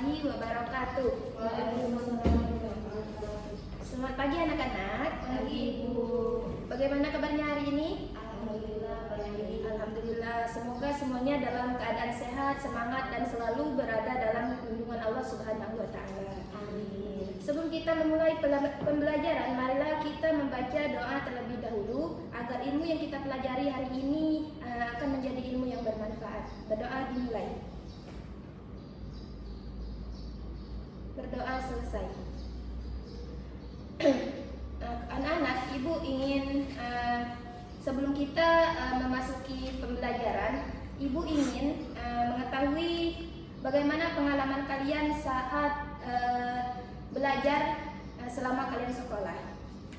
warahmatullahi wabarakatuh. Selamat pagi anak-anak. Pagi, Ibu. Bagaimana kabarnya hari ini? Alhamdulillah baik. Alhamdulillah, semoga semuanya dalam keadaan sehat, semangat dan selalu berada dalam lindungan Allah Subhanahu wa taala. Amin. Sebelum kita memulai pembelajaran, marilah kita membaca doa terlebih dahulu agar ilmu yang kita pelajari hari ini akan menjadi ilmu yang bermanfaat. Berdoa dimulai. Berdoa selesai. Anak-anak, Ibu ingin sebelum kita memasuki pembelajaran, Ibu ingin mengetahui bagaimana pengalaman kalian saat belajar selama kalian sekolah.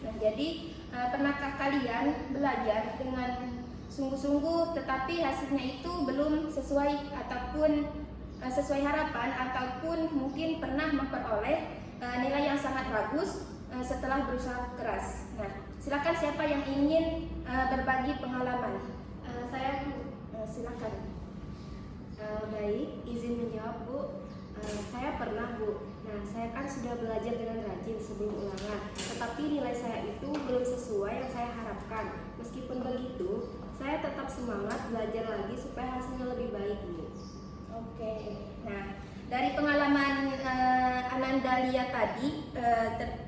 Nah, jadi pernahkah kalian belajar dengan sungguh-sungguh tetapi hasilnya itu belum sesuai ataupun sesuai harapan, ataupun mungkin pernah memperoleh nilai yang sangat bagus setelah berusaha keras. Nah, silakan siapa yang ingin berbagi pengalaman? Saya Bu. Silakan. Baik, izin menjawab Bu. Saya pernah Bu. Nah, saya kan sudah belajar dengan rajin sebelum ulangan, tetapi nilai saya itu belum sesuai yang saya harapkan. Meskipun begitu, saya tetap semangat belajar lagi supaya hasilnya lebih baik Bu. Oke. Nah, dari pengalaman Anandalia tadi,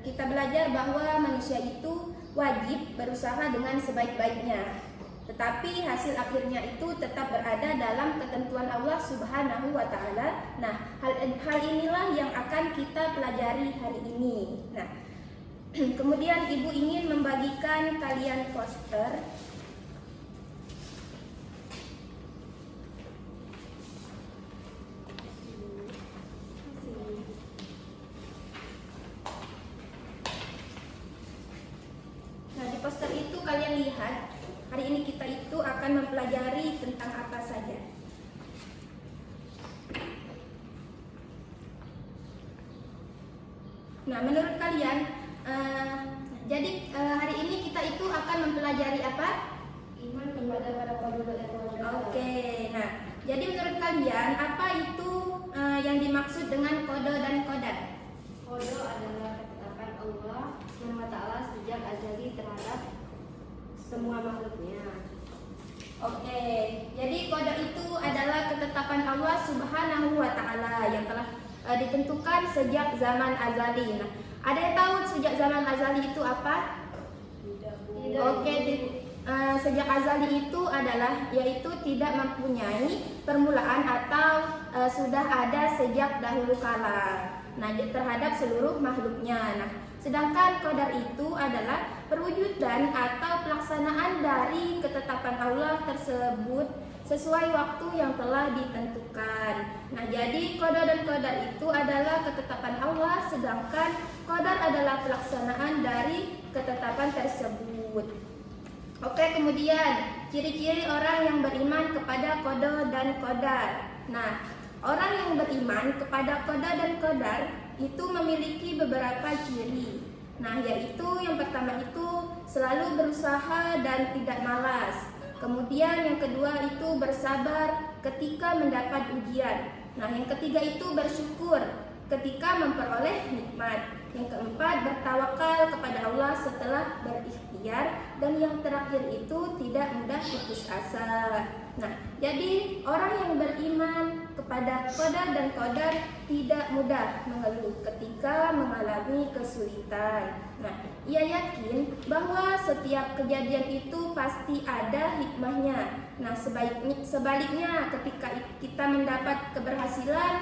kita belajar bahwa manusia itu wajib berusaha dengan sebaik-baiknya. Tetapi hasil akhirnya itu tetap berada dalam ketentuan Allah Subhanahu wa taala. Nah, hal inilah yang akan kita pelajari hari ini. Nah, kemudian Ibu ingin membagikan kalian poster. Nah, di poster itu kalian lihat, hari ini kita itu akan mempelajari tentang apa saja. Nah, menurut kalian, jadi hari ini kita itu akan mempelajari apa? Iman kepada para qadar dan qadar. Oke, nah, jadi menurut kalian apa itu yang dimaksud dengan qada dan qadar? Qada adalah ketetapan Allah SWT sejak azali terhadap semua makhluknya. Oke, jadi qada itu adalah ketetapan Allah Subhanahu wa taala yang telah ditentukan sejak zaman azali. Nah, ada yang tahu sejak zaman azali itu apa? Tidak Bu. Oke, sejak azali itu adalah yaitu tidak mempunyai permulaan atau sudah ada sejak dahulu kala. Nah, terhadap seluruh makhluknya. Nah, sedangkan qadar itu adalah perwujudan atau pelaksanaan dari ketetapan Allah tersebut sesuai waktu yang telah ditentukan. Nah, jadi qada dan qadar itu adalah ketetapan Allah, sedangkan qadar adalah pelaksanaan dari ketetapan tersebut. Oke, kemudian ciri-ciri orang yang beriman kepada qada dan qadar. Nah, orang yang beriman kepada qada dan qadar itu memiliki beberapa ciri. Nah, yaitu yang pertama itu selalu berusaha dan tidak malas. Kemudian yang kedua itu bersabar ketika mendapat ujian. Nah, yang ketiga itu bersyukur ketika memperoleh nikmat. Yang keempat bertawakal kepada Allah setelah berikhtiar, dan yang terakhir itu tidak mudah putus asa. Nah, jadi orang yang beriman kepada qadar dan qadar tidak mudah mengeluh ketika mengalami kesulitan. Nah, ia yakin bahwa setiap kejadian itu pasti ada hikmahnya. Nah, sebaliknya ketika kita mendapat keberhasilan,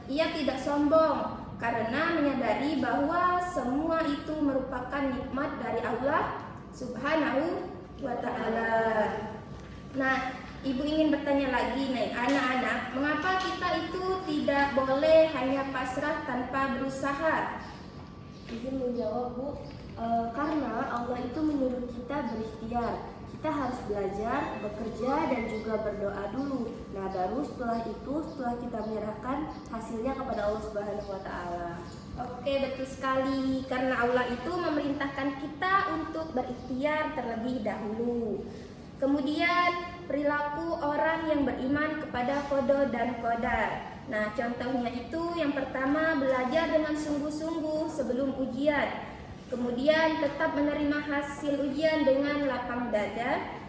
ia tidak sombong karena menyadari bahwa semua itu merupakan nikmat dari Allah Subhanahu wa taala. Nah, Ibu ingin bertanya lagi nih, anak-anak, mengapa kita itu tidak boleh hanya pasrah tanpa berusaha? Izin menjawab Bu. Karena Allah itu menyuruh kita berikhtiar. Kita harus belajar, bekerja, dan juga berdoa dulu. Nah, baru setelah kita menyerahkan hasilnya kepada Allah Subhanahu wa taala. Oke, betul sekali. Karena Allah itu memerintahkan kita untuk berikhtiar terlebih dahulu. Kemudian perilaku orang yang beriman kepada qada dan qadar. Nah, contohnya itu yang pertama belajar dengan sungguh-sungguh sebelum ujian. Kemudian tetap menerima hasil ujian dengan lapang dada.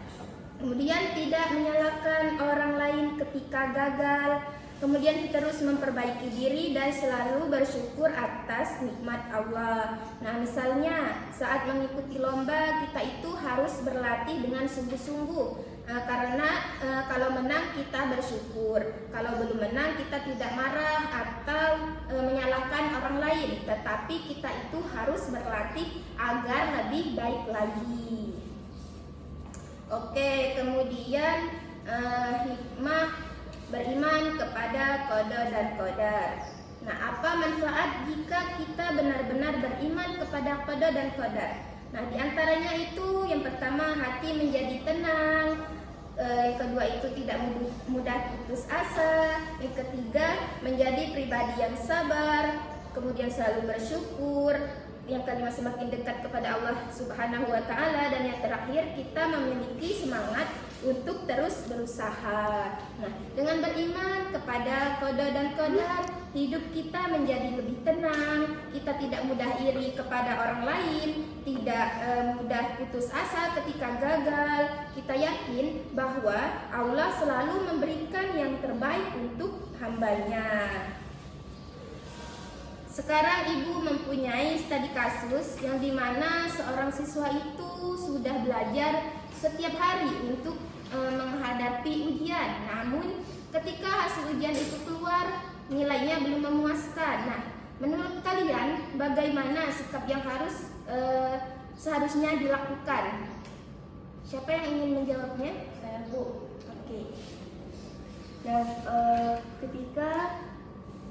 Kemudian tidak menyalahkan orang lain ketika gagal. Kemudian kita terus memperbaiki diri dan selalu bersyukur atas nikmat Allah. Nah, misalnya saat mengikuti lomba kita itu harus berlatih dengan sungguh-sungguh. Karena kalau menang kita bersyukur, kalau belum menang kita tidak marah atau menyalahkan orang lain. Tetapi kita itu harus berlatih agar lebih baik lagi. Oke, kemudian hikmah beriman kepada qada dan qadar. Nah, apa manfaat jika kita benar-benar beriman kepada qada dan qadar? Nah, diantaranya itu yang pertama hati menjadi tenang, yang kedua itu tidak mudah putus asa, yang ketiga menjadi pribadi yang sabar, kemudian selalu bersyukur, yang kelima semakin dekat kepada Allah Subhanahu wa Ta'ala, dan yang terakhir kita memiliki semangat untuk terus berusaha. Nah, dengan beriman kepada qada dan qadar, hidup kita menjadi lebih tenang, kita tidak mudah iri kepada orang lain, tidak mudah putus asa ketika gagal. Kita yakin bahwa Allah selalu memberikan yang terbaik untuk hambanya. Sekarang ibu mempunyai studi kasus yang dimana seorang siswa itu sudah belajar setiap hari untuk menghadapi ujian. Namun ketika hasil ujian itu keluar nilainya belum memuaskan. Nah, menurut kalian bagaimana sikap yang harus seharusnya dilakukan? Siapa yang ingin menjawabnya? Saya, Bu. Oke. Nah, ketika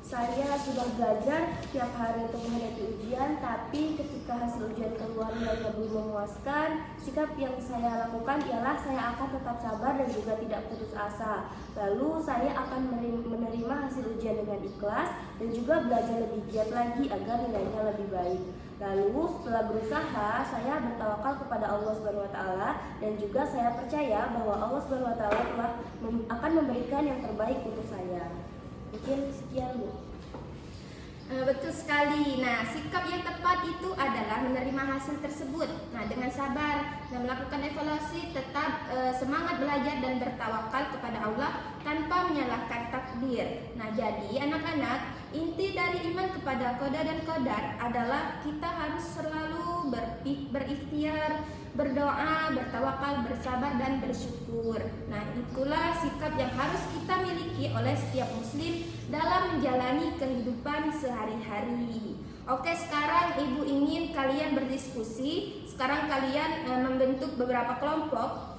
saya sudah belajar tiap hari untuk menghadapi ujian, tapi ketika hasil ujian keluar nilainya belum memuaskan, sikap yang saya lakukan ialah saya akan tetap sabar dan juga tidak putus asa. Lalu saya akan menerima hasil ujian dengan ikhlas dan juga belajar lebih giat lagi agar nilainya lebih baik. Lalu setelah berusaha, saya bertawakal kepada Allah Subhanahu wa Ta'ala dan juga saya percaya bahwa Allah Subhanahu wa Ta'ala akan memberikan yang terbaik untuk saya. Mungkin sekian, Bu. Betul sekali. Nah, sikap yang tepat itu adalah menerima hasil tersebut. Nah, dengan sabar dan melakukan evaluasi, tetap semangat belajar dan bertawakal kepada Allah tanpa menyalahkan takdir. Nah, jadi anak-anak, inti dari iman kepada qada dan qadar adalah kita harus selalu berikhtiar, berdoa, bertawakal, bersabar, dan bersyukur. Nah, itulah sikap yang harus kita miliki oleh setiap muslim dalam menjalani kehidupan sehari-hari. Oke, sekarang ibu ingin kalian berdiskusi. Sekarang kalian membentuk beberapa kelompok.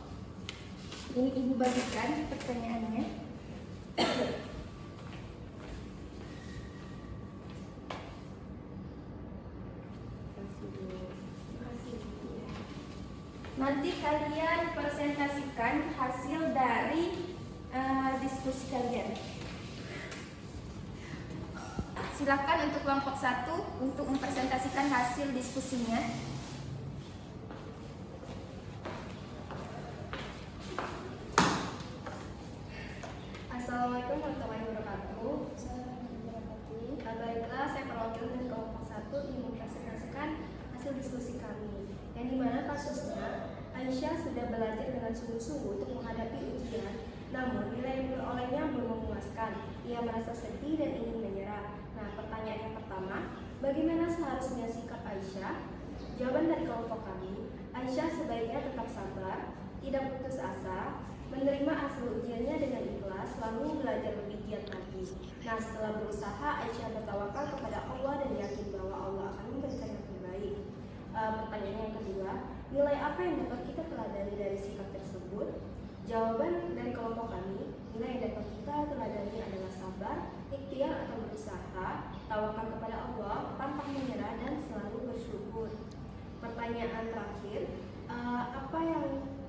Ini ibu bagikan pertanyaannya. Nanti kalian presentasikan hasil dari diskusi kalian. Silakan untuk kelompok 1 untuk mempresentasikan hasil diskusinya. Assalamualaikum warahmatullahi wabarakatuh. Baiklah, saya perwakilan dari kelompok 1 ingin mempresentasikan hasil diskusi kami, yang dimana kasusnya Aisyah sudah belajar dengan sungguh-sungguh untuk menghadapi ujian, namun nilai yang diperolehnya belum memuaskan. Ia merasa sedih dan ingin menyerah. Nah, pertanyaan yang pertama, bagaimana seharusnya sikap Aisyah? Jawaban dari kelompok kami, Aisyah sebaiknya tetap sabar, tidak putus asa, menerima hasil ujiannya dengan ikhlas, lalu belajar lebih giat lagi. Nah, setelah berusaha, Aisyah bertawakal kepada Allah dan yakin bahwa Allah akan memberikan yang terbaik. Pertanyaan yang kedua, nilai apa yang dapat kita teladani dari sikap tersebut? Jawaban dari kelompok kami, nilai yang dapat kita teladani adalah sabar, ikhtiar atau berusaha, tawakal kepada Allah, pantang menyerah, dan selalu bersyukur. Pertanyaan terakhir, apa yang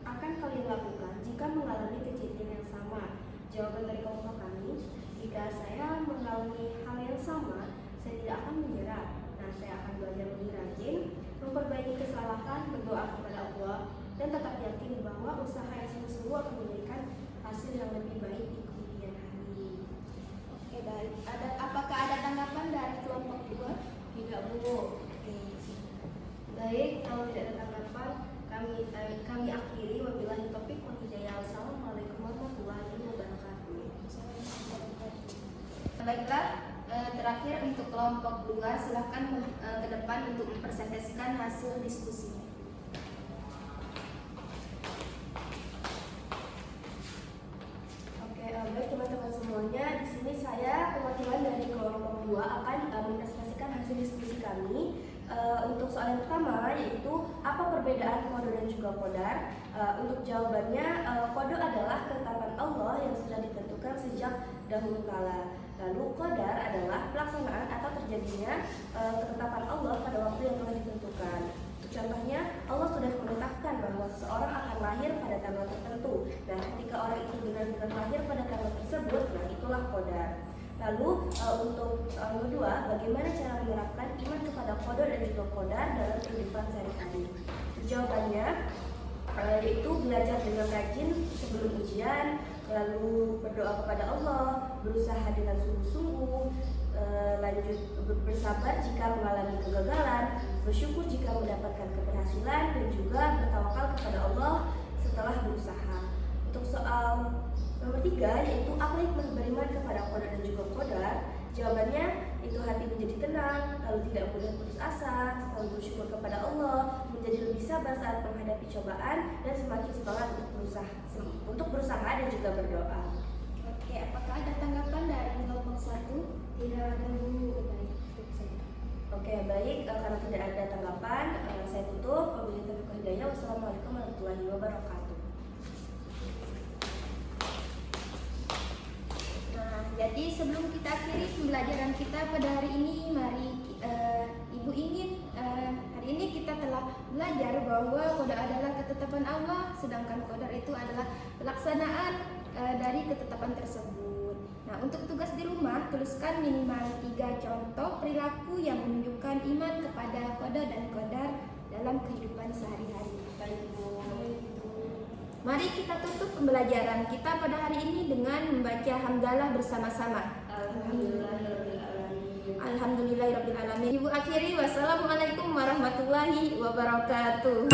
akan kalian lakukan jika mengalami kejadian yang sama? Jawaban dari kelompok kami, jika saya mengalami hal yang sama, saya tidak akan menyerah. Nah, saya akan belajar lebih rajin, memperbaiki kesalahan, berdoa kepada Allah, dan tetap yakin bahwa usaha yang sungguh-sungguh akan memberikan hasil yang lebih baik di kemudian hari. Oke, baik. Baiklah, terakhir untuk kelompok 2 silahkan ke depan untuk mempresentasikan hasil diskusinya. Oke, baik teman-teman semuanya. Di sini saya perwakilan dari kelompok 2 akan mempresentasikan hasil diskusi kami. Untuk soal yang pertama yaitu apa perbedaan kodo dan juga kodar. Untuk jawabannya, kodo adalah ketetapan Allah yang sudah ditentukan sejak dahulu kala. Lalu kodar adalah pelaksanaan atau terjadinya ketetapan Allah pada waktu yang telah ditentukan. Contohnya, Allah sudah menetapkan bahwa seseorang akan lahir pada tanggal tertentu. Nah, ketika orang itu benar-benar lahir pada tanggal tersebut, nah itulah kodar. Lalu untuk soal kedua, bagaimana cara menerapkan iman kepada kodo dan juga kodar dalam kehidupan sehari-hari? Jawabannya yaitu belajar dengan rajin sebelum ujian, lalu berdoa kepada Allah, berusaha dengan sungguh-sungguh, lanjut bersabar jika mengalami kegagalan, bersyukur jika mendapatkan keberhasilan, dan juga bertawakal kepada Allah setelah berusaha. Untuk soal nomor 3 yaitu apa hikmah beriman kepada kodo dan juga kodar. Jawabannya itu hati menjadi tenang, lalu tidak mudah putus asa, selalu bersyukur kepada Allah, menjadi lebih sabar saat menghadapi cobaan, dan semakin semangat untuk berusaha dan juga berdoa. Oke, apakah ada tanggapan dari kelompok 1? Tidak ada dulu. Oke, baik. Karena tidak ada tanggapan, saya tutup. Wabillahi taufiq wal hidayah. Wassalamualaikum warahmatullahi wabarakatuh. Nah, jadi sebelum kita akhiri pembelajaran kita pada hari ini, mari Ibu ingin hari ini kita telah belajar bahwa kodo adalah ketetapan Allah, sedangkan kodar itu adalah pelaksanaan dari ketetapan tersebut. Nah, untuk tugas di rumah, tuliskan minimal 3 contoh perilaku yang menunjukkan iman kepada kodo dan kodar dalam kehidupan sehari-hari. Mari kita tutup pembelajaran kita pada hari ini dengan membaca hamdalah bersama-sama. Alhamdulillahirabbil alamin. Ibu akhiri, wassalamualaikum warahmatullahi wabarakatuh.